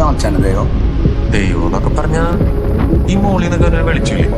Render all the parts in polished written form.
ദൈവം ദൈവം എന്നൊക്കെ പറഞ്ഞ ഈ മോളിൽ നിന്നൊക്കെ വിളിച്ചില്ലേ?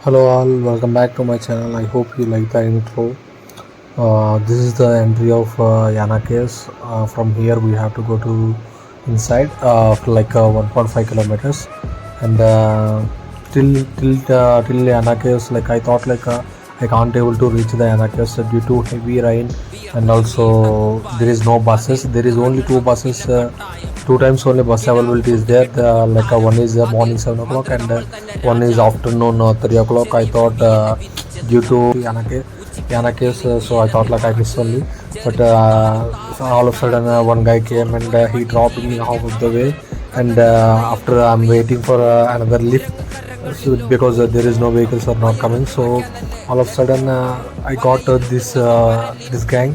Hello all, welcome back to my channel. I hope you like the intro. This is the entry of Yana caves. From here we have to go to inside for like 1.5 kilometers, and till Yana caves, like I thought like I can't able to reach the Yana caves due to heavy rain, and also there is no buses. There is only two buses. Two times only bus availability is there. Like one is morning 7 o'clock and one is afternoon 3 o'clock. I thought due to Yana caves, so I thought like I missed only. But all of a sudden one guy came and he dropped me half of the way. And after I'm waiting for another lift because there is no vehicles are not coming. So all of a sudden I got this gang.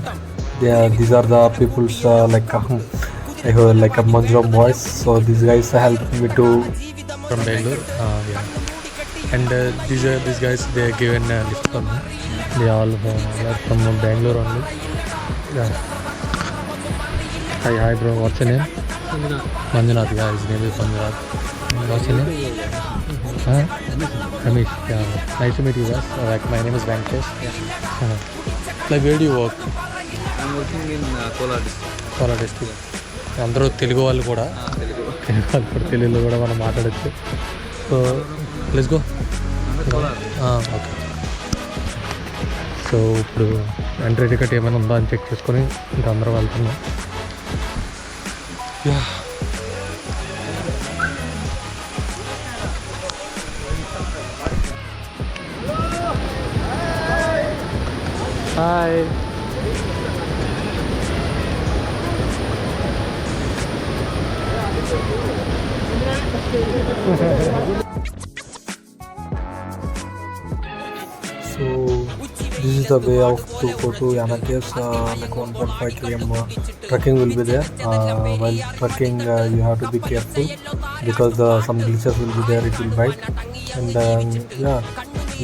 These are the people's I heard like a Manjuram boys, so these guys helped me to from Bangalore, and these guys they given a lift for me. They all are from Bangalore only. Yeah. Hi bro, what's your name? Manjunath. Yeah, his name is Manjunath. What's your name? Ramesh. Yeah, nice to meet you guys. Like my name is Venkatesh. Like where do you work? I'm working in Kolar district. Kolar district. అందరూ తెలుగు వాళ్ళు కూడా తెలుగులో కూడా మనం మాట్లాడచ్చు. So let's go. Okay. So ఇప్పుడు entry ticket ఏమైనా ఉందా అని చెక్ చేసుకొని ఇంకా అందరూ వెళ్తున్నాం. Hi. So this is the way of to go to Yana caves. Like 1.5 km trekking will be there. While trekking you have to be careful because some glitches will be there, it will bite. And yeah,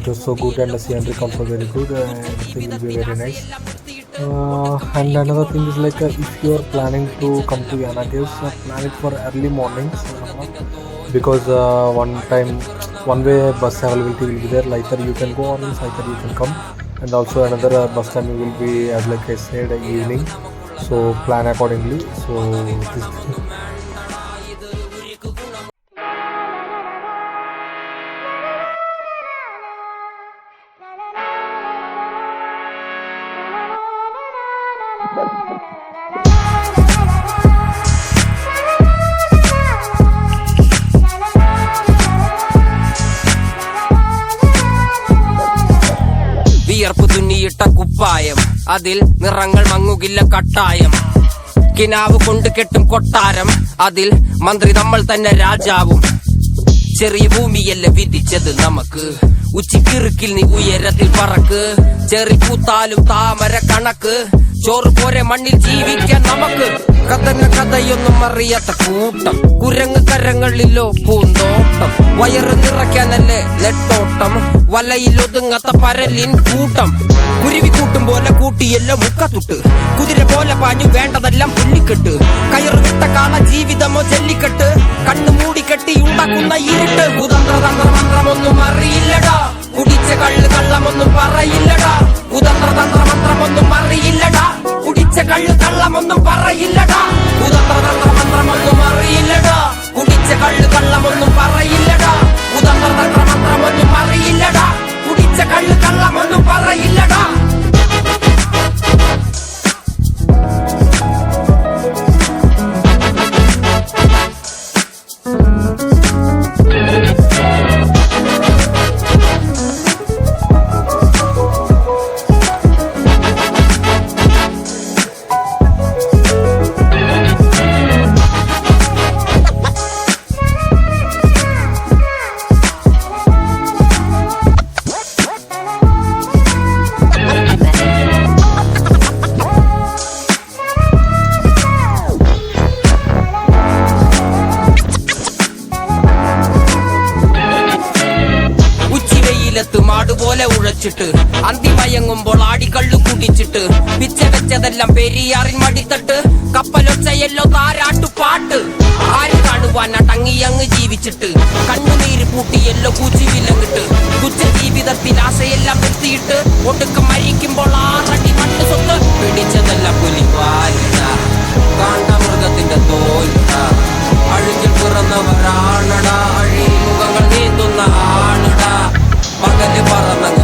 it was so good and the scenery also very good. Everything will be very nice. And another thing is like if you are planning to come to Yana caves, plan it for early mornings because one way bus availability will be there. Either you can go or either you can come, and also another bus time will be as like I said evening. So plan accordingly. So this വിയർപ്പ് തുന്നിയിട്ട കുപ്പായം, അതിൽ നിറങ്ങൾ മങ്ങുകില്ല കട്ടായം. കിനാവ് കൊണ്ട് കെട്ടും കൊട്ടാരം, അതിൽ മന്ത്രി നമ്മൾ തന്നെ രാജാവും. ചെറിയ ഭൂമിയല്ല വിധിച്ചത് നമുക്ക്, ഉച്ചിക്കിറുക്കിൽ നീ ഉയരത്തിൽ പറക്ക്. ചെറി പൂത്താലും താമര കണക്ക്, ചോറ് പോരെ മണ്ണിൽ ജീവിക്കാൻ നമുക്ക്. കഥന കഥയൊന്നും അറിയാത്ത കൂട്ടം, കുരങ്ങ് കരങ്ങളിലോ പൂന്തോട്ടം. വയറ് നിറയ്ക്കാനല്ലേ നെട്ടോട്ടം, വലയിൽ ഒതുങ്ങാത്ത പരലിൻ കൂട്ടം. കുരുവി കൂട്ടും പോലെ കൂട്ടിയല്ലോ മുക്കത്തുട്ട്, കുതിര പോലെ പാഞ്ഞു വേണ്ടതെല്ലാം പുല്ലിക്കെട്ട്. കയറ് വിട്ട കാള ജീവിതമോ ജല്ലിക്കെട്ട്, കണ്ണു മൂടിക്കെട്ടി ഉണ്ടാക്കുന്ന ഇരുട്ട്. കുതന്ത്ര തന്ത്ര മന്ത്രമൊന്നും അറിയില്ലടാ, കുടിച്ച കള്ള് കള്ളമൊന്നും പറയില്ലടാ. കുതന്ത്ര തന്ത്ര മന്ത്രമൊന്നും അറിയില്ലടാ, കുടിച്ച കള്ള് കള്ളമൊന്നും പറയില്ലടാ. കുതന്ത്ര തന്ത്ര മന്ത്രമൊന്നും അറിയില്ലടാ, കുടിച്ച കള്ള് കള്ളമൊന്നും പറയില്ലടാ. കാടുപോലെ ഉഴച്ചിട്ട് അന്തിമയങ്ങുമ്പോൾ ആടിക്കള്ളു കുടിച്ചിട്ട് പിച്ച വെച്ചതെല്ലാം പെരിയാറിൻ മടിത്തട്ട് കപ്പലൊച്ചയല്ലോ താരാട്ടുപാട്ട് ആര് കാണുവാൻ അടങ്ങിയങ്ങ് ജീവിച്ചിട്ട് കണ്ണുനീര് പൂട്ടിയല്ലോ കൂച്ചി വിലങ്ങിട്ട് തുച്ഛ ജീവിതത്തിൽ ആശയെല്ലാം എത്തിയിട്ട് ഒടുക്കം മരിക്കുമ്പോൾ ആറടി മട്ട് സ്വത്ത് പിടിച്ചതെല്ലാം പുലിവാലിട കാണ്ടമൃഗത്തിന്റെ തോലിട അഴുകിൽ പിറന്നവരാണടാ അഴിമുഖങ്ങൾ നീന്തുന്ന ആണടാ പകല് പറന്നങ്ങ്